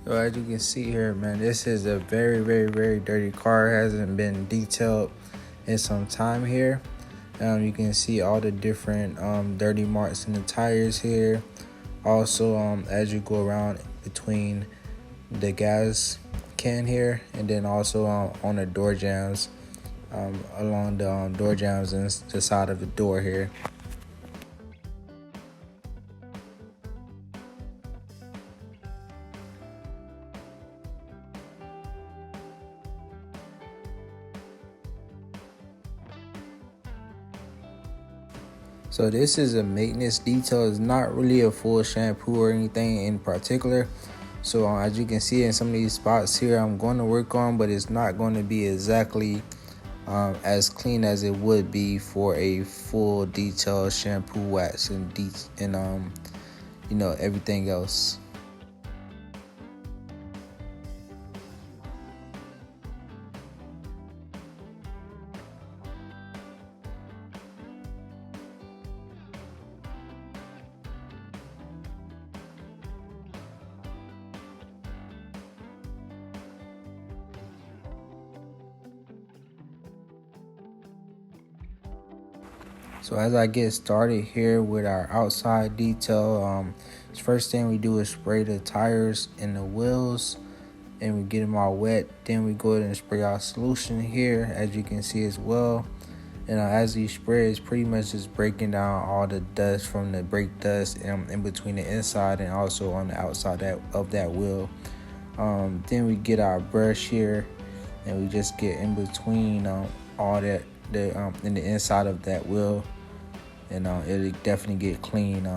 So as you can see here, man, this is a very, very, very dirty car. It hasn't been detailed in some time here. You can see all the different dirty marks in the tires here. Also, as you go around between the gas can here, and then also on the door jambs, along the door jambs and the side of the door here. So this is a maintenance detail. It's not really a full shampoo or anything in particular. So as you can see in some of these spots here, I'm going to work on, but it's not going to be exactly as clean as it would be for a full detailed shampoo, wax, and everything else. So as I get started here with our outside detail, first thing we do is spray the tires and the wheels, and we get them all wet. Then we go ahead and spray our solution here, as you can see as well. And as you spray, it's pretty much just breaking down all the dust from the brake dust in between the inside and also on the outside of that wheel. Then we get our brush here, and we just get in between all that in the inside of that wheel, and it'll definitely get clean.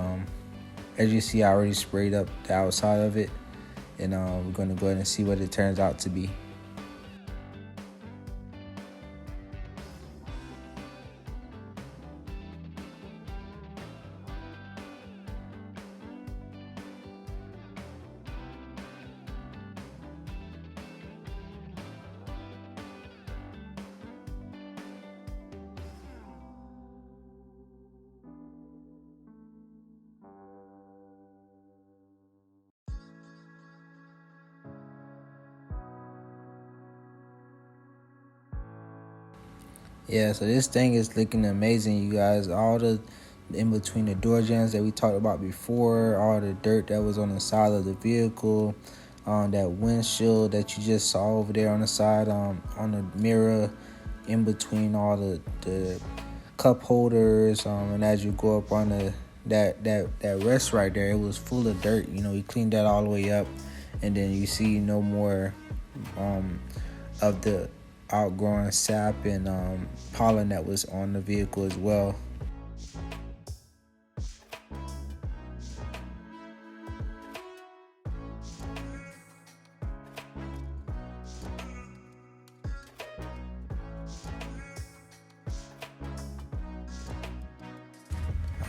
As you see, I already sprayed up the outside of it, and we're going to go ahead and see what it turns out to be. Yeah, so this thing is looking amazing, you guys. All the in between the door jambs that we talked about before, all the dirt that was on the side of the vehicle, that windshield that you just saw over there on the side, on the mirror, in between all the cup holders, and as you go up on that rest right there, it was full of dirt. We cleaned that all the way up, and then you see no more of the outgrowing sap and pollen that was on the vehicle as well.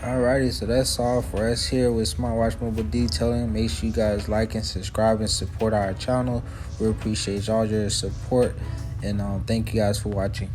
Alrighty, so that's all for us here with Smartwatch Mobile Detailing. Make sure you guys like and subscribe and support our channel. We appreciate all your support, and thank you guys for watching.